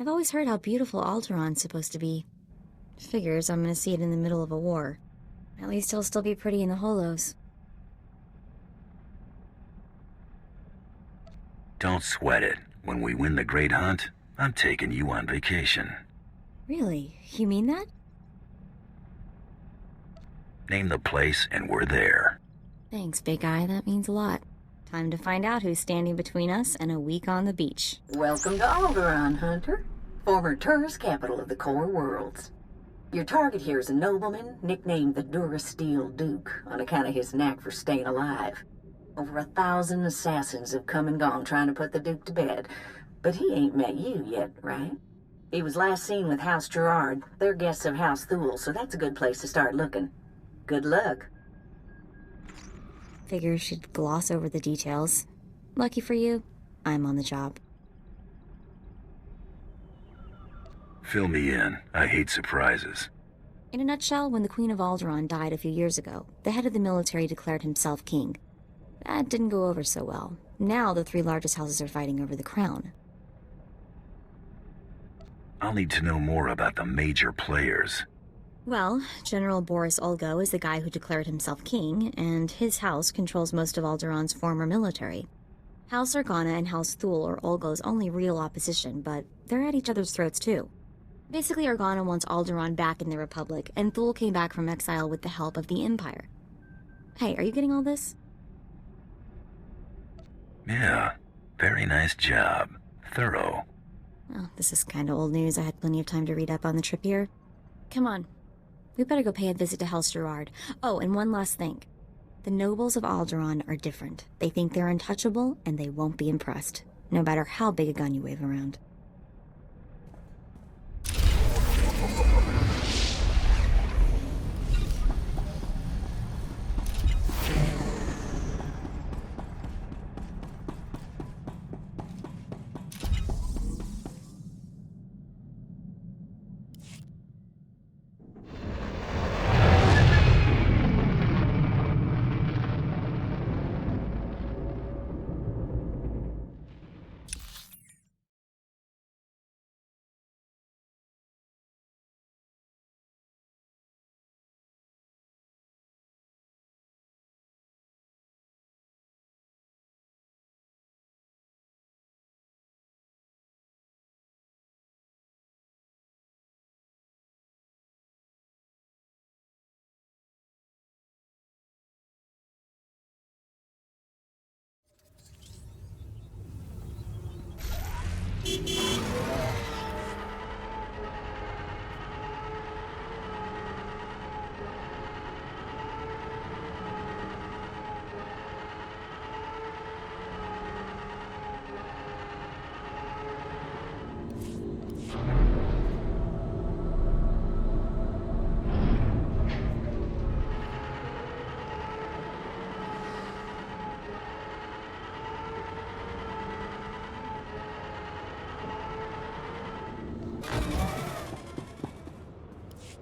I've always heard how beautiful Alderaan's supposed to be. Figures I'm gonna see it in the middle of a war. At least he'll still be pretty in the holos. Don't sweat it. When we win the Great Hunt, I'm taking you on vacation. Really? You mean that? Name the place and we're there. Thanks, big guy. That means a lot. Time to find out who's standing between us and a week on the beach. Welcome to Alderaan, Hunter. Former tourist capital of the core worlds. Your target here is a nobleman nicknamed the Durasteel Duke on account of his knack for staying alive. Over 1,000 assassins have come and gone trying to put the Duke to bed, but he ain't met you yet, right? He was last seen with House Gerard. They're guests of House Thule, so that's a good place to start looking. Good luck. Figures she'd gloss over the details. Lucky for you, I'm on the job. Fill me in. I hate surprises. In a nutshell, when the Queen of Alderaan died a few years ago, the head of the military declared himself king. That didn't go over so well. Now the 3 largest houses are fighting over the crown. I'll need to know more about the major players. Well, General Boris Olgo is the guy who declared himself king, and his house controls most of Alderaan's former military. House Organa and House Thule are Olgo's only real opposition, but they're at each other's throats too. Basically, Organa wants Alderaan back in the Republic, and Thule came back from exile with the help of the Empire. Hey, are you getting all this? Yeah, very nice job. Thorough. Oh, this is kind of old news. I had plenty of time to read up on the trip here. Come on. We better go pay a visit to House Gerard. Oh, and one last thing. The nobles of Alderaan are different. They think they're untouchable, and they won't be impressed, no matter how big a gun you wave around.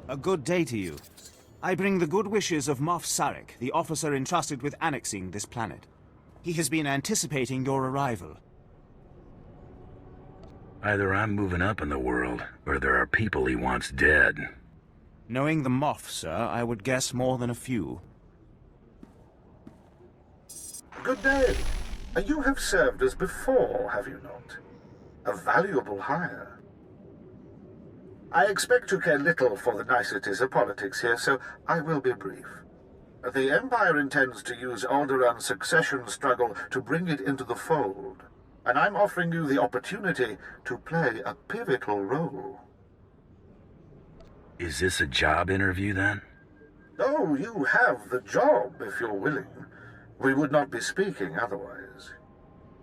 A good day to you. I bring the good wishes of Moff Sarek, the officer entrusted with annexing this planet. He has been anticipating your arrival. Either I'm moving up in the world, or there are people he wants dead. Knowing the Moff, sir, I would guess more than a few. Good day. You have served us before, have you not? A valuable hire. I expect to care little for the niceties of politics here, so I will be brief. The Empire intends to use Alderaan's succession struggle to bring it into the fold, and I'm offering you the opportunity to play a pivotal role. Is this a job interview, then? Oh, you have the job, if you're willing. We would not be speaking otherwise.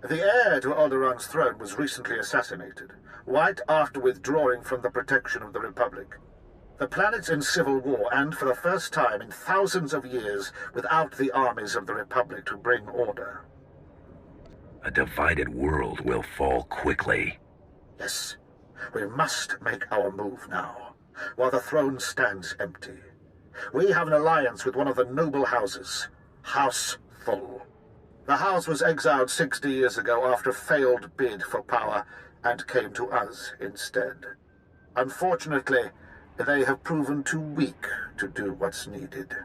The heir to Alderaan's throne was recently assassinated, right after withdrawing from the protection of the Republic. The planet's in civil war, and for the first time in thousands of years, without the armies of the Republic to bring order. A divided world will fall quickly. Yes, we must make our move now, while the throne stands empty. We have an alliance with one of the noble houses, House Thule. The house was exiled 60 years ago after a failed bid for power, and came to us instead. Unfortunately, they have proven too weak to do what's needed.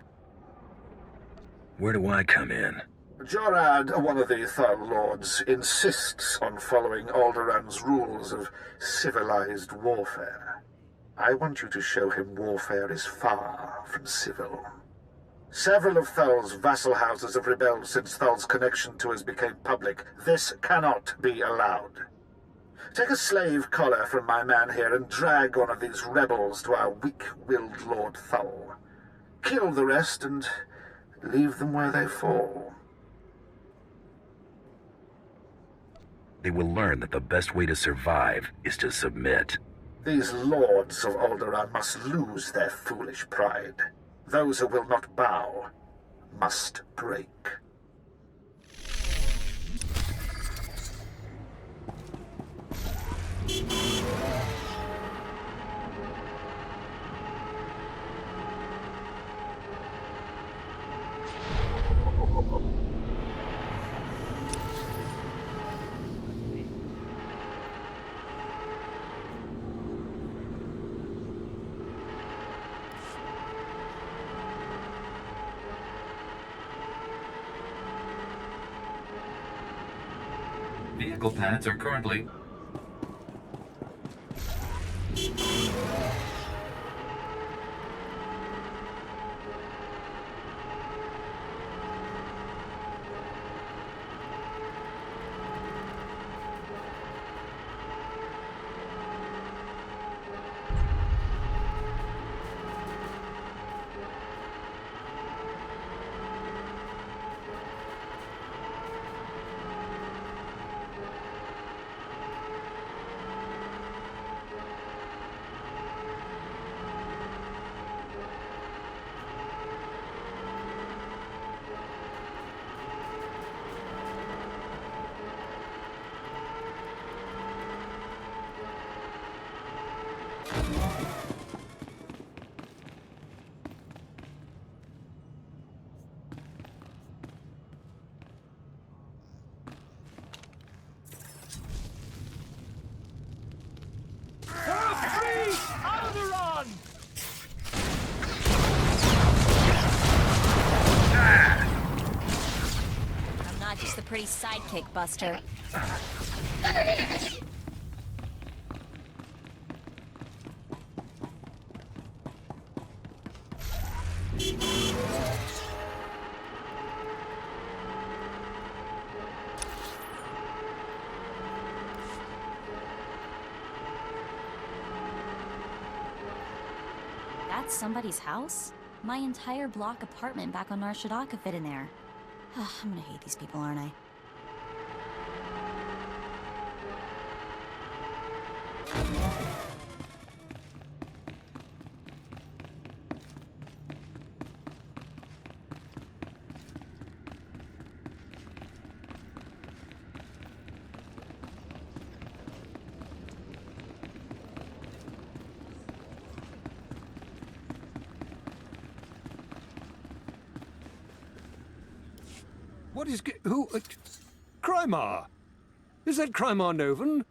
Where do I come in? Jorad, one of the Thal Lords, insists on following Alderaan's rules of civilized warfare. I want you to show him warfare is far from civil. Several of Thal's vassal houses have rebelled since Thal's connection to us became public. This cannot be allowed. Take a slave collar from my man here and drag one of these rebels to our weak-willed Lord Thal. Kill the rest and leave them where they fall. They will learn that the best way to survive is to submit. These lords of Alderaan must lose their foolish pride. Those who will not bow must break. Vehicle pads are currently... Alderaan! I'm not just the pretty sidekick, Buster. That's somebody's house? My entire block apartment back on Nar Shaddaa could fit in there. I'm gonna hate these people, aren't I? What is... who... Crymar? Is that Crymar Novan?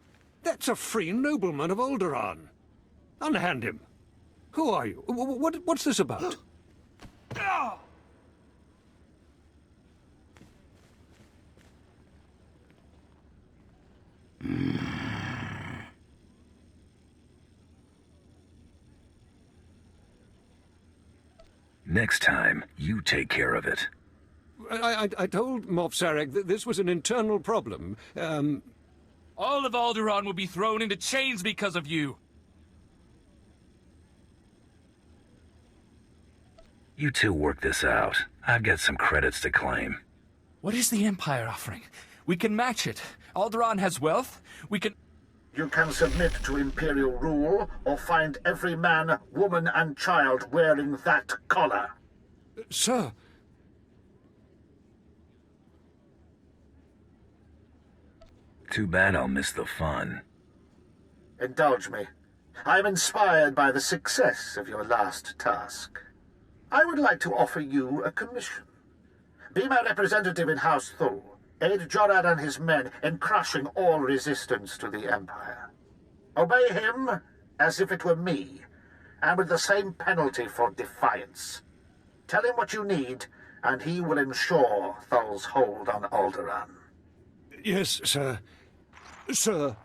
That's a free nobleman of Alderaan. Unhand him. Who are you? What's this about? Next time, you take care of it. I told Moff Sarek that this was an internal problem. All of Alderaan will be thrown into chains because of you. You two work this out. I've got some credits to claim. What is the Empire offering? We can match it. Alderaan has wealth. We can... You can submit to Imperial rule, or find every man, woman, and child wearing that collar. Sir... Too bad I'll miss the fun. Indulge me. I am inspired by the success of your last task. I would like to offer you a commission. Be my representative in House Thul. Aid Jorad and his men in crushing all resistance to the Empire. Obey him as if it were me, and with the same penalty for defiance. Tell him what you need, and he will ensure Thul's hold on Alderaan. Yes, sir. Sir.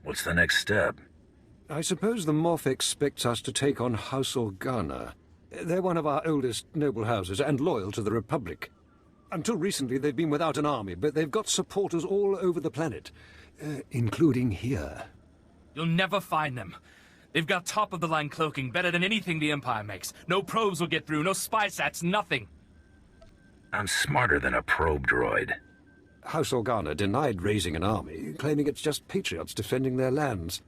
What's the next step? I suppose the Moff expects us to take on House Organa. They're one of our oldest noble houses and loyal to the Republic. Until recently, they've been without an army, but they've got supporters all over the planet, including here. You'll never find them. They've got top-of-the-line cloaking, better than anything the Empire makes. No probes will get through, no spy sats, nothing. I'm smarter than a probe droid. House Organa denied raising an army, claiming it's just patriots defending their lands.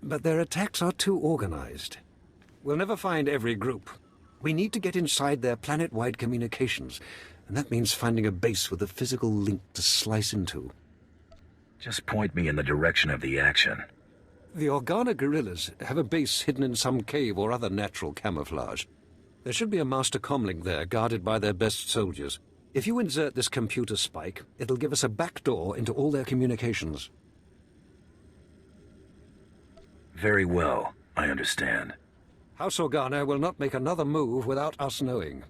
But their attacks are too organized. We'll never find every group. We need to get inside their planet-wide communications, and that means finding a base with a physical link to slice into. Just point me in the direction of the action. The Organa guerrillas have a base hidden in some cave or other natural camouflage. There should be a master comlink there, guarded by their best soldiers. If you insert this computer spike, it'll give us a backdoor into all their communications. Very well, I understand. House Organa will not make another move without us knowing.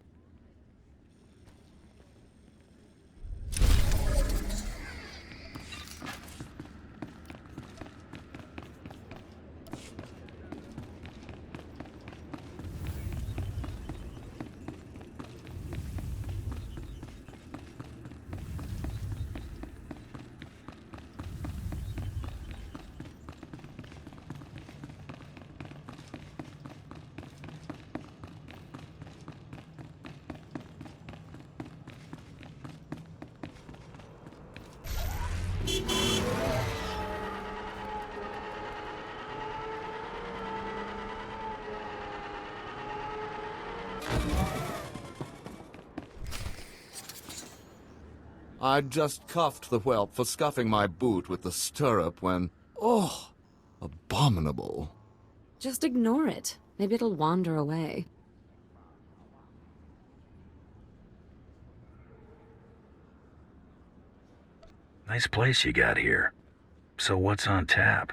I'd just cuffed the whelp for scuffing my boot with the stirrup when... Oh, abominable. Just ignore it. Maybe it'll wander away. Nice place you got here. So what's on tap?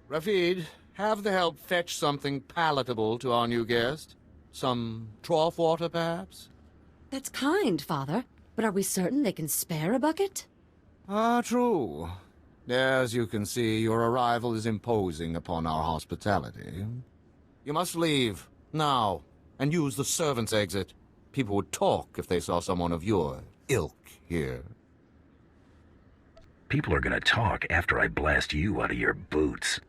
Rafid, have the help fetch something palatable to our new guest. Some trough water, perhaps? That's kind, Father. But are we certain they can spare a bucket? Ah, true. As you can see, your arrival is imposing upon our hospitality. You must leave, now, and use the servants' exit. People would talk if they saw someone of your ilk here. People are gonna talk after I blast you out of your boots.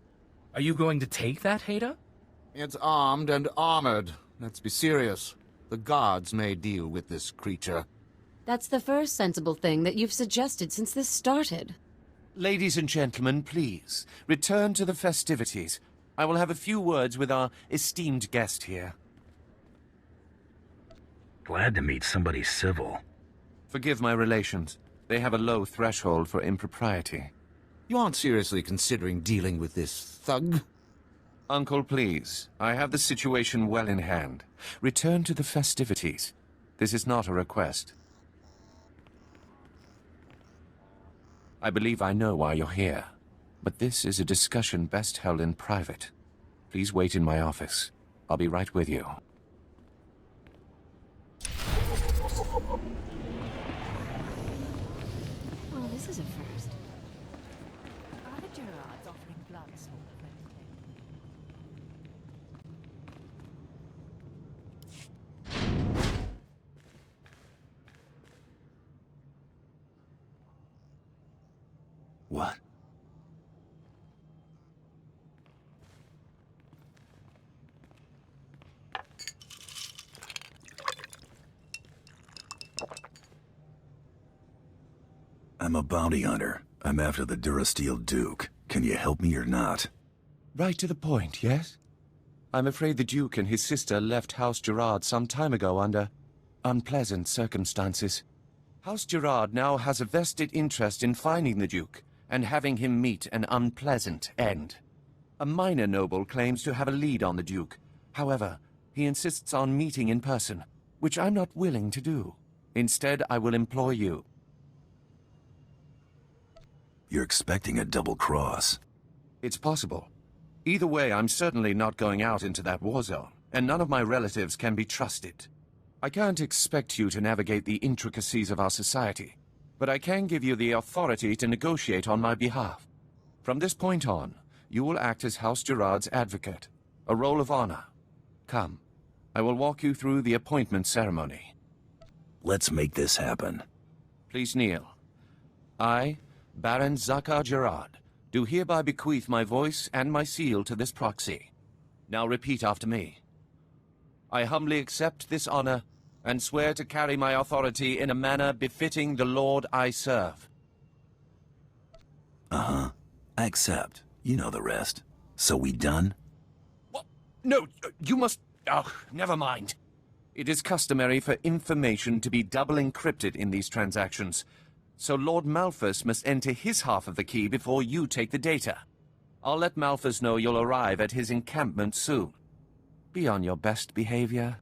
Are you going to take that, Hutta? It's armed and armored. Let's be serious. The gods may deal with this creature. That's the first sensible thing that you've suggested since this started. Ladies and gentlemen, please, return to the festivities. I will have a few words with our esteemed guest here. Glad to meet somebody civil. Forgive my relations. They have a low threshold for impropriety. You aren't seriously considering dealing with this thug? Uncle, please. I have the situation well in hand. Return to the festivities. This is not a request. I believe I know why you're here, but this is a discussion best held in private. Please wait in my office. I'll be right with you. Oh, this is a first. Are the Gerards offering blood small What? I'm a bounty hunter. I'm after the Durasteel Duke. Can you help me or not? Right to the point, yes? I'm afraid the Duke and his sister left House Gerard some time ago under unpleasant circumstances. House Gerard now has a vested interest in finding the Duke and having him meet an unpleasant end. A minor noble claims to have a lead on the Duke. However, he insists on meeting in person, which I'm not willing to do. Instead, I will employ you. You're expecting a double cross. It's possible. Either way, I'm certainly not going out into that war zone, and none of my relatives can be trusted. I can't expect you to navigate the intricacies of our society, but I can give you the authority to negotiate on my behalf. From this point on, you will act as House Gerard's advocate, a role of honor. Come, I will walk you through the appointment ceremony. Let's make this happen. Please kneel. I, Baron Zakar Gerard, do hereby bequeath my voice and my seal to this proxy. Now repeat after me. I humbly accept this honor and swear to carry my authority in a manner befitting the Lord I serve. Uh-huh. I accept. You know the rest. So we done? What? No, you must... Oh, never mind. It is customary for information to be double encrypted in these transactions, so Lord Malphus must enter his half of the key before you take the data. I'll let Malphus know you'll arrive at his encampment soon. Be on your best behavior.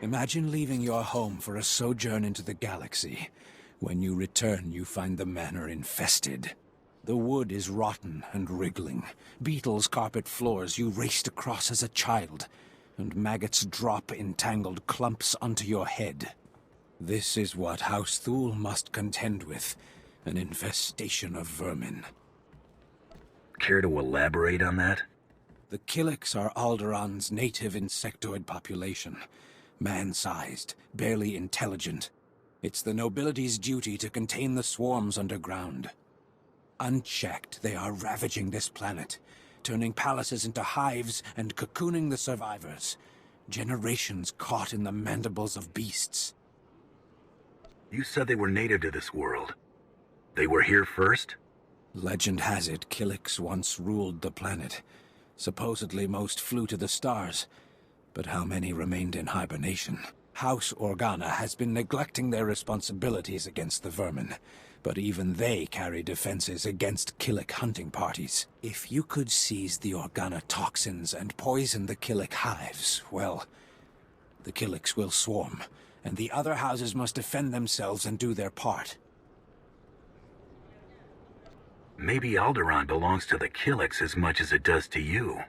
Imagine leaving your home for a sojourn into the galaxy. When you return, you find the manor infested. The wood is rotten and wriggling. Beetles carpet floors you raced across as a child, and maggots drop in tangled clumps onto your head. This is what House Thule must contend with, an infestation of vermin. Care to elaborate on that? The Killiks are Alderaan's native insectoid population. Man-sized, barely intelligent. It's the nobility's duty to contain the swarms underground. Unchecked, they are ravaging this planet, turning palaces into hives and cocooning the survivors. Generations caught in the mandibles of beasts. You said they were native to this world. They were here first? Legend has it Killiks once ruled the planet. Supposedly most flew to the stars, but how many remained in hibernation? House Organa has been neglecting their responsibilities against the vermin, but even they carry defenses against Killik hunting parties. If you could seize the Organa toxins and poison the Killik hives, well, the Killiks will swarm, and the other houses must defend themselves and do their part. Maybe Alderaan belongs to the Killiks as much as it does to you.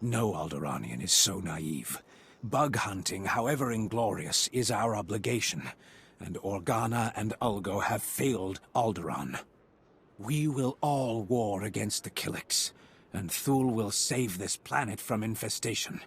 No Alderaanian is so naive. Bug hunting, however inglorious, is our obligation, and Organa and Ulgo have failed Alderaan. We will all war against the Killiks, and Thule will save this planet from infestation.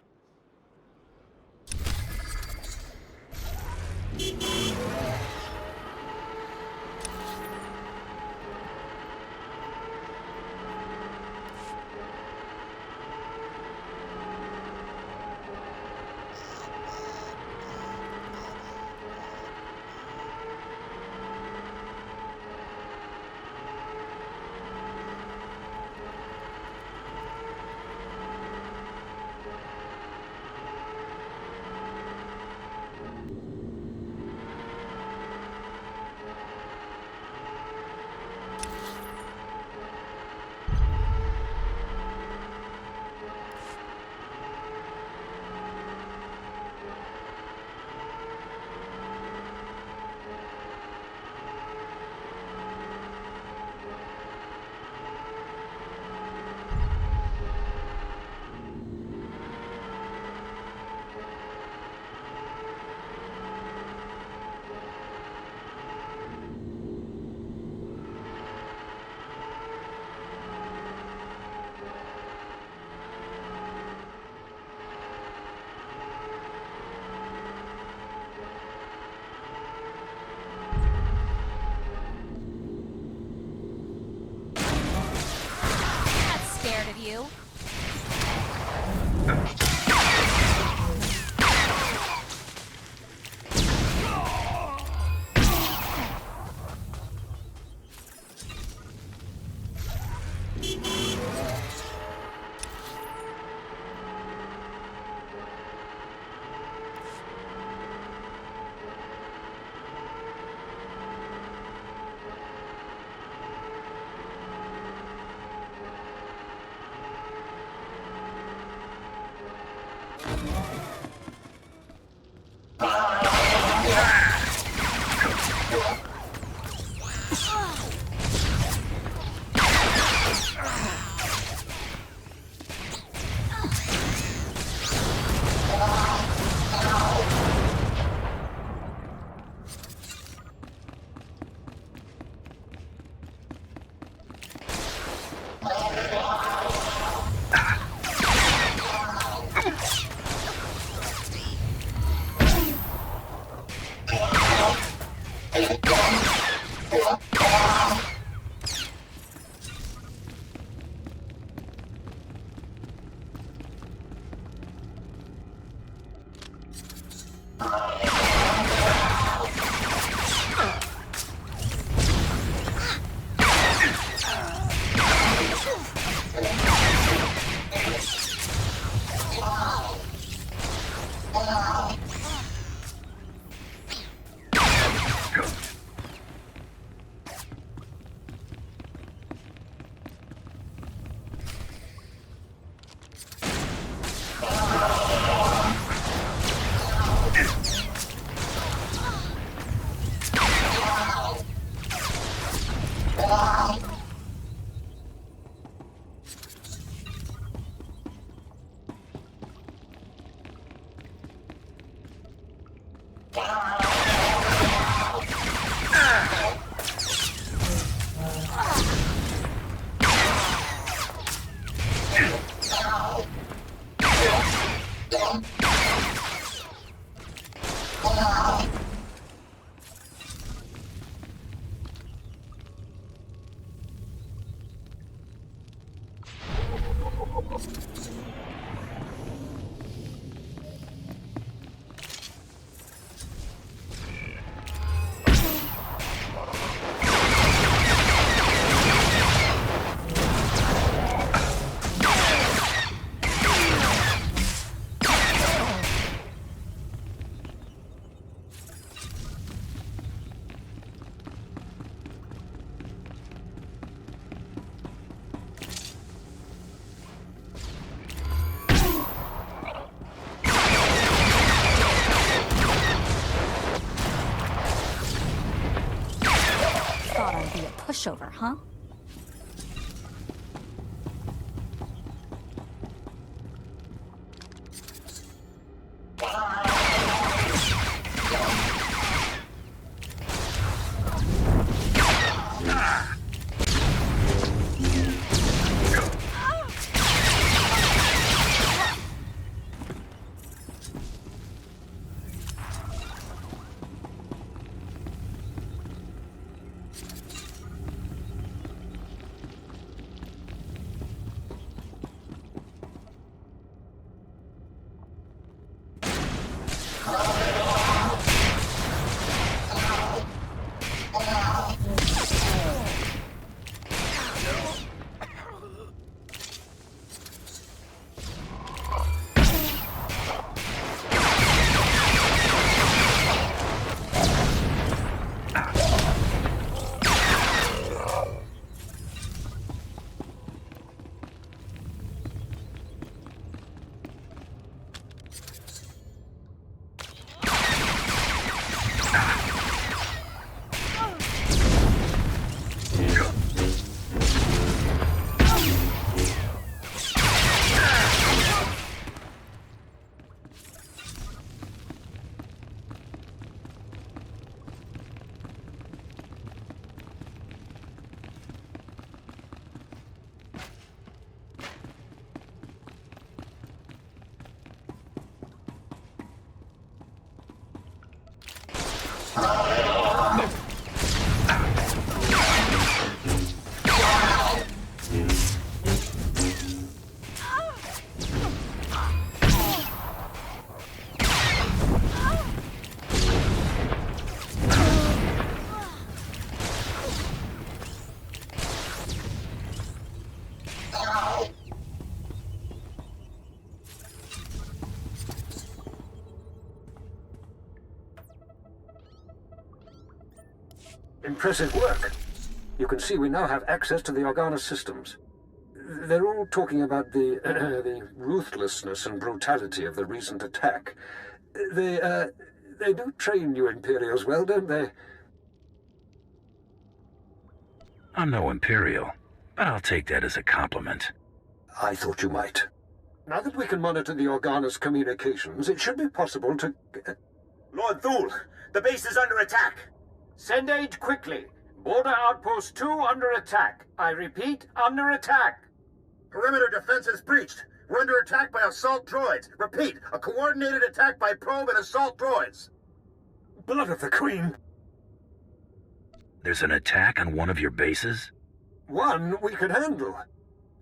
Scared of you. Pushover, huh? Impressive work. You can see we now have access to the Organa systems. They're all talking about the the ruthlessness and brutality of the recent attack. They do train you Imperials well, don't they? I'm no Imperial, but I'll take that as a compliment. I thought you might. Now that we can monitor the Organa's communications, it should be possible to... Lord Thule, the base is under attack. Send aid quickly. Border Outpost 2 under attack. I repeat, under attack. Perimeter defenses breached. We're under attack by assault droids. Repeat, a coordinated attack by probe and assault droids. Blood of the Queen! There's an attack on one of your bases? One we can handle.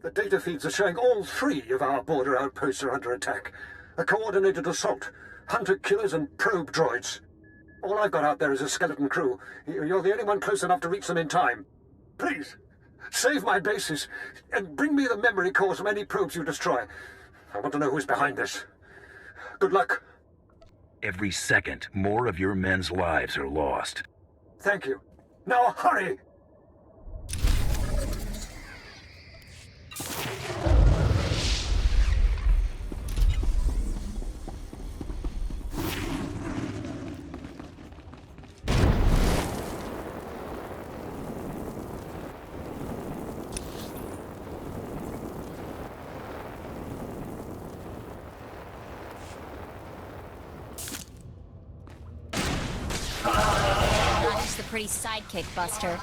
The data feeds are showing all 3 of our border outposts are under attack. A coordinated assault, hunter-killers and probe droids. All I've got out there is a skeleton crew. You're the only one close enough to reach them in time. Please, save my bases, and bring me the memory cores from any probes you destroy. I want to know who's behind this. Good luck. Every second, more of your men's lives are lost. Thank you. Now hurry! That's the pretty sidekick, Buster.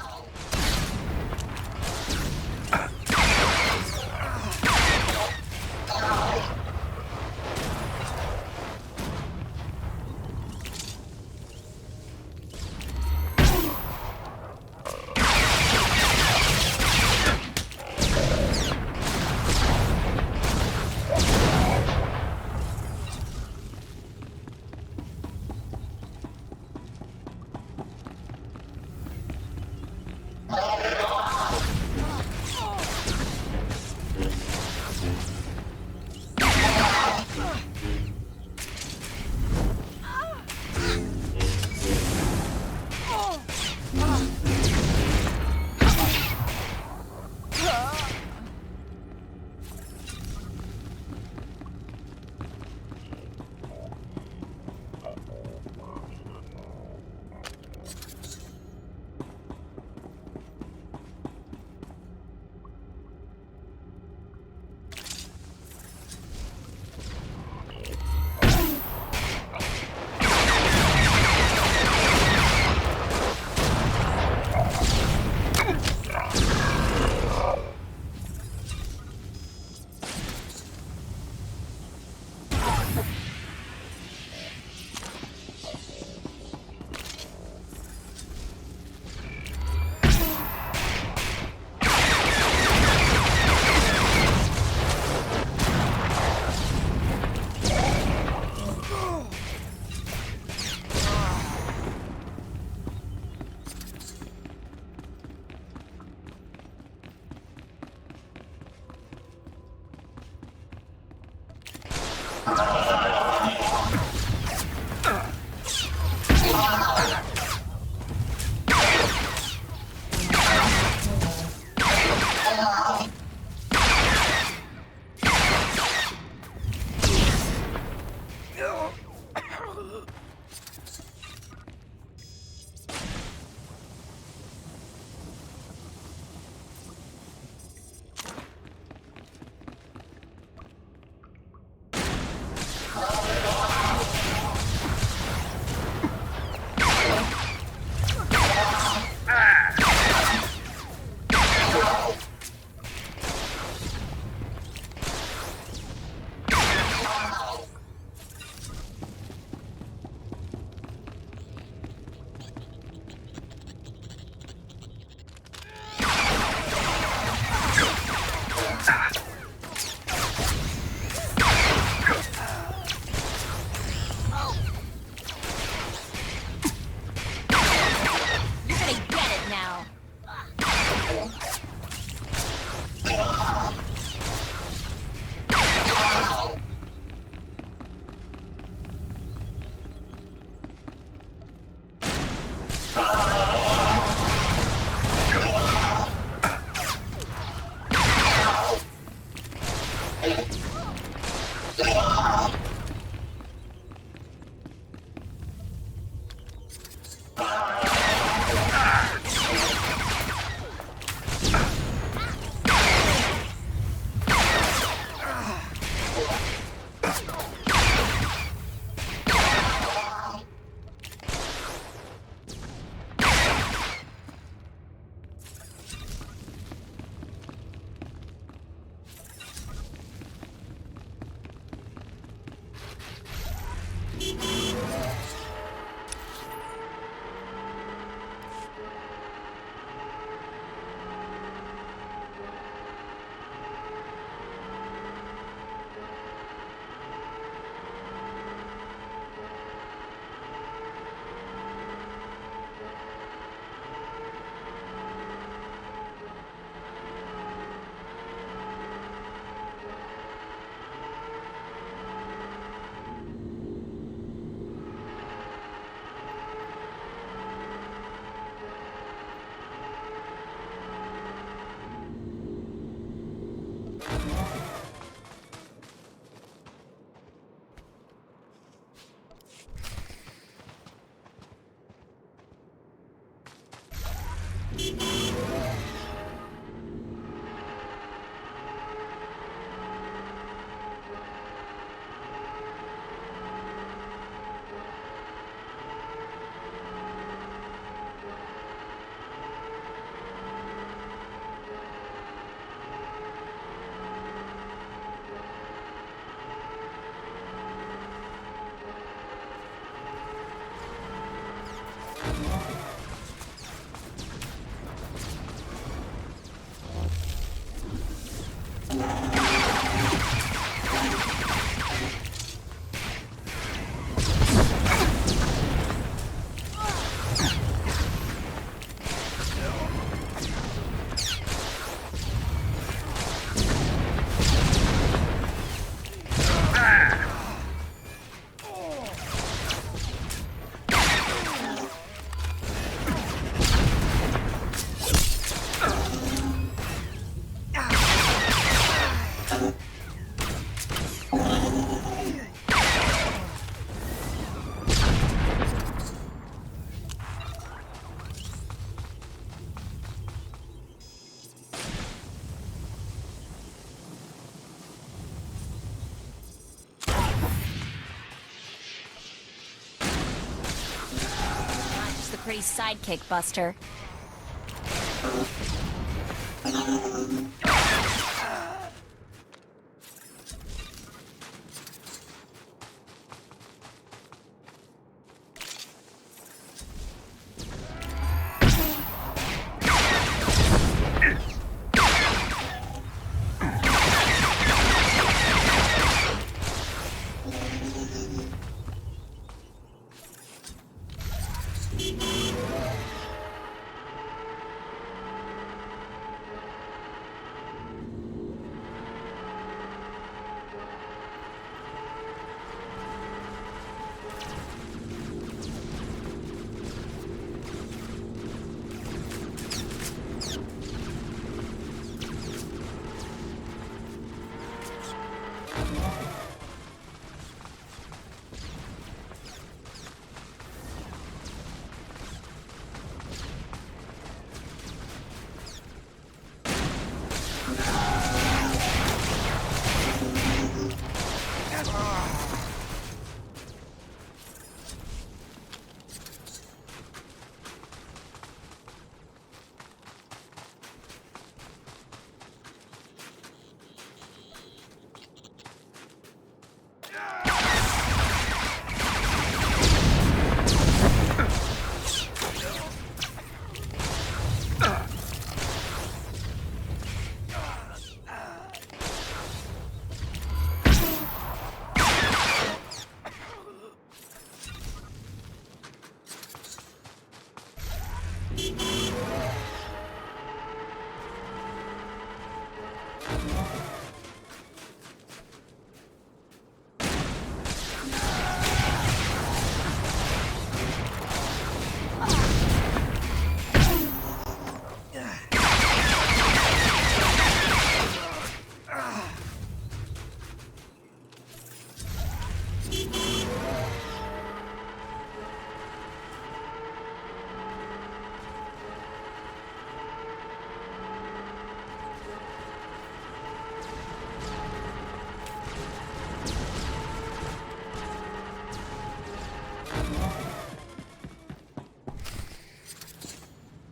Pretty sidekick, Buster.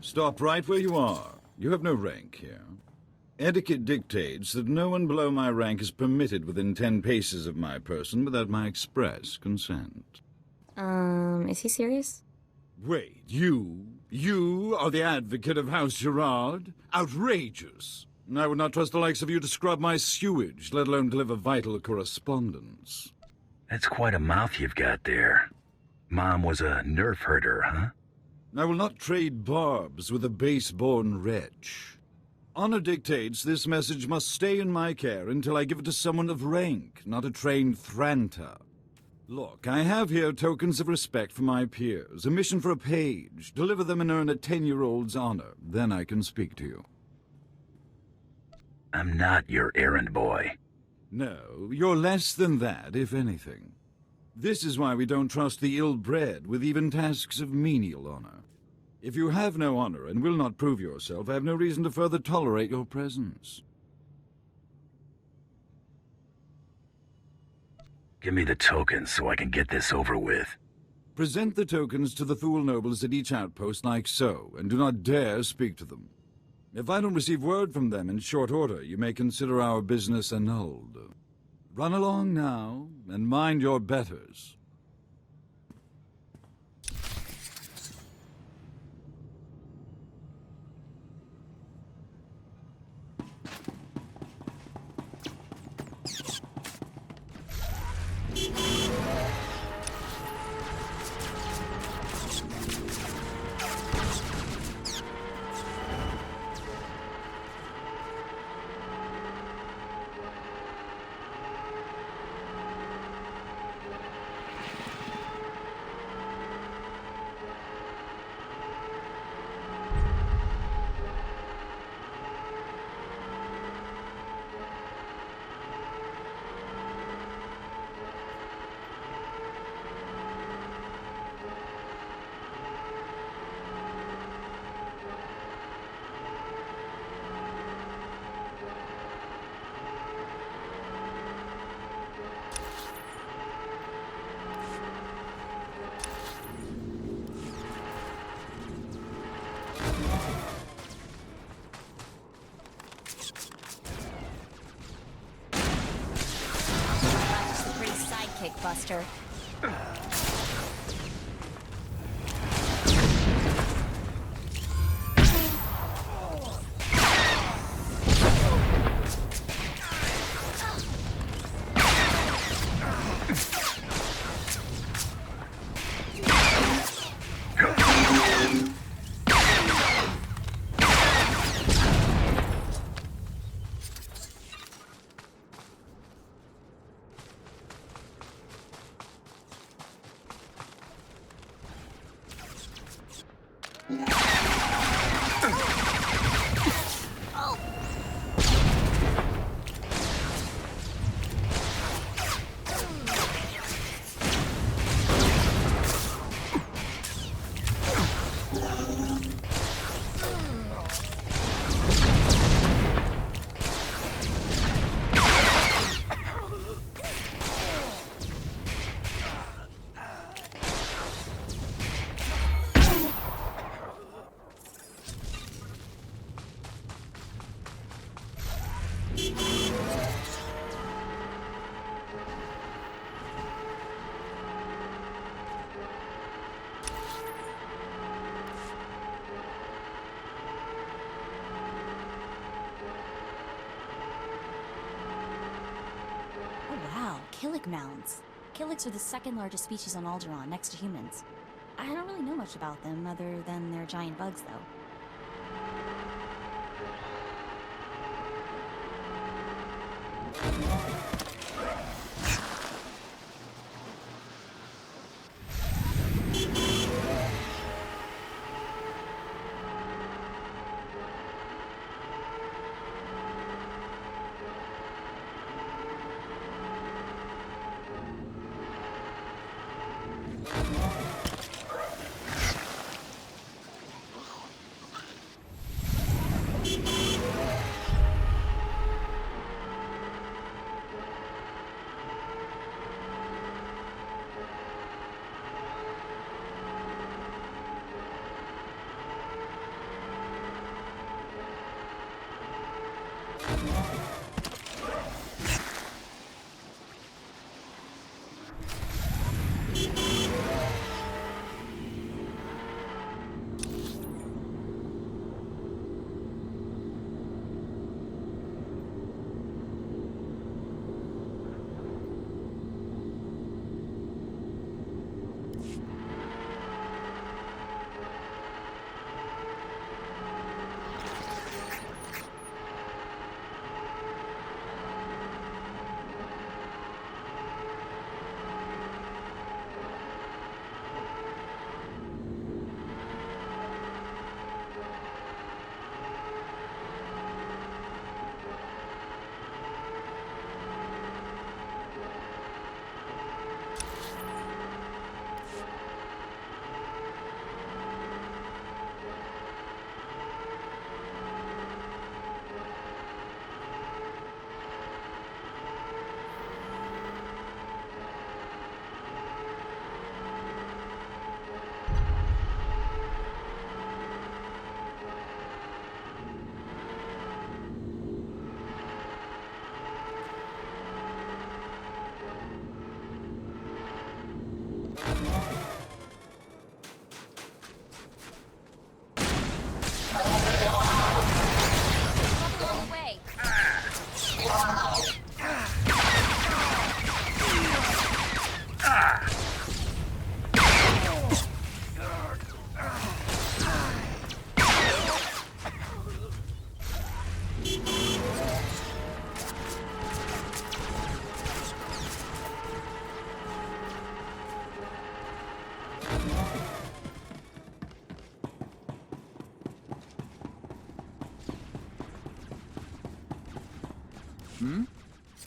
Stop right where you are. You have no rank here. Etiquette dictates that no one below my rank is permitted within 10 paces of my person without my express consent. Is he serious? Wait, you are the advocate of House Gerard? Outrageous! I would not trust the likes of you to scrub my sewage, let alone deliver vital correspondence. That's quite a mouth you've got there. Mom was a nerf herder, huh? I will not trade barbs with a base-born wretch. Honor dictates this message must stay in my care until I give it to someone of rank, not a trained Thranta. Look, I have here tokens of respect for my peers, a mission for a page. Deliver them and earn a 10-year-old's honor. Then I can speak to you. I'm not your errand boy. No, you're less than that, if anything. This is why we don't trust the ill-bred with even tasks of menial honor. If you have no honor and will not prove yourself, I have no reason to further tolerate your presence. Give me the tokens so I can get this over with. Present the tokens to the Thule nobles at each outpost like so, and do not dare speak to them. If I don't receive word from them in short order, you may consider our business annulled. Run along now, and mind your betters. Buster. Killick mounds. Killicks are the second largest species on Alderaan, next to humans. I don't really know much about them, other than they're giant bugs, though.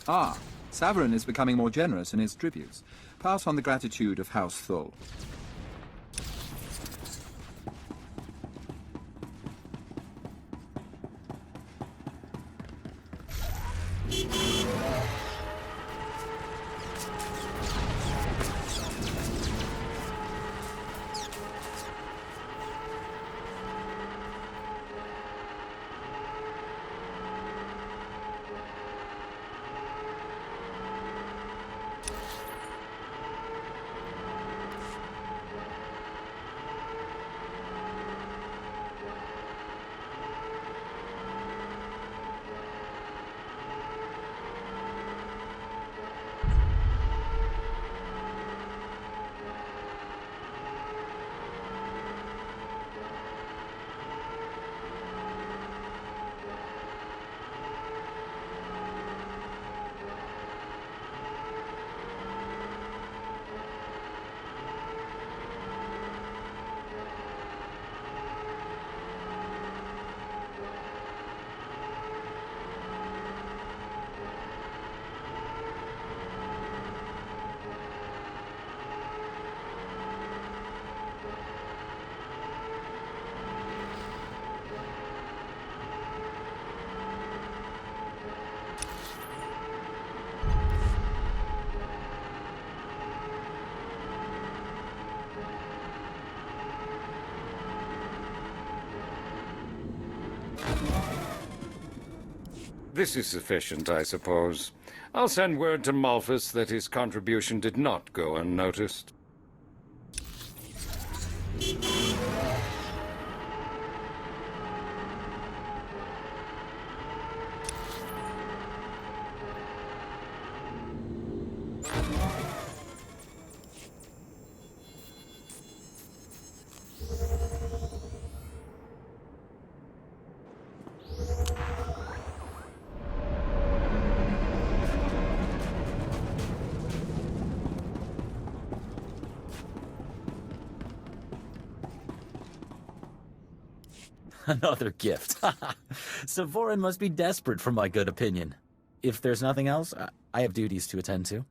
Ah, Saverin is becoming more generous in his tributes. Pass on the gratitude of House Thul. This is sufficient, I suppose. I'll send word to Malphus that his contribution did not go unnoticed. Another gift. Savorin must be desperate for my good opinion. If there's nothing else, I have duties to attend to.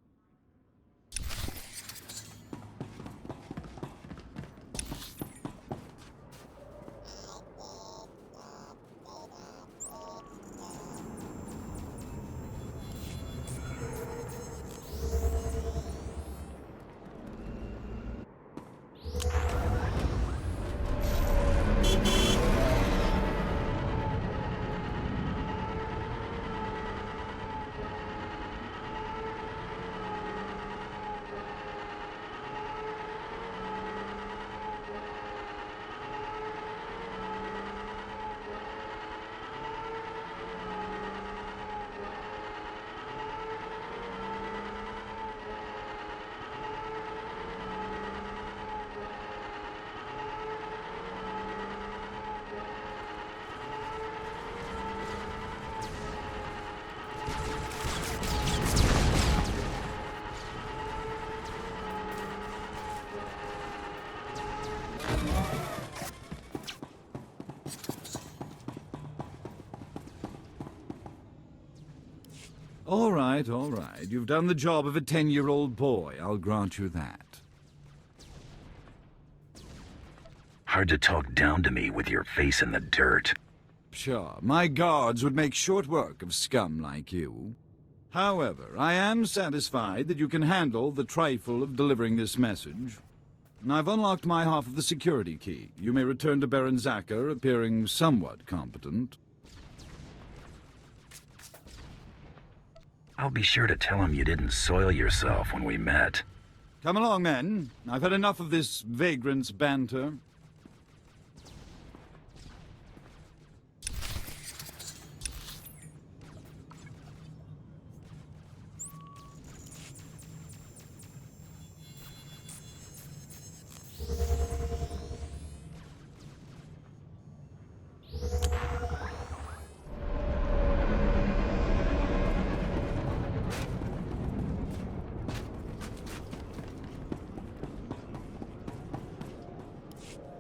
All right. You've done the job of a 10-year-old boy. I'll grant you that. Hard to talk down to me with your face in the dirt. Sure, my guards would make short work of scum like you. However, I am satisfied that you can handle the trifle of delivering this message. I've unlocked my half of the security key. You may return to Baron Zacher, appearing somewhat competent. I'll be sure to tell him you didn't soil yourself when we met. Come along, men. I've had enough of this vagrant's banter.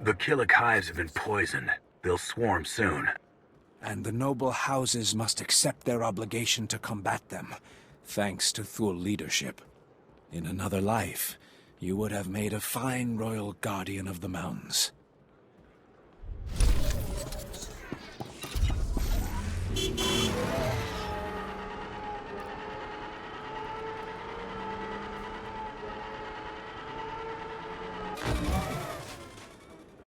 The Killick hives have been poisoned. They'll swarm soon. And the noble houses must accept their obligation to combat them, thanks to Thule leadership. In another life, you would have made a fine royal guardian of the mountains.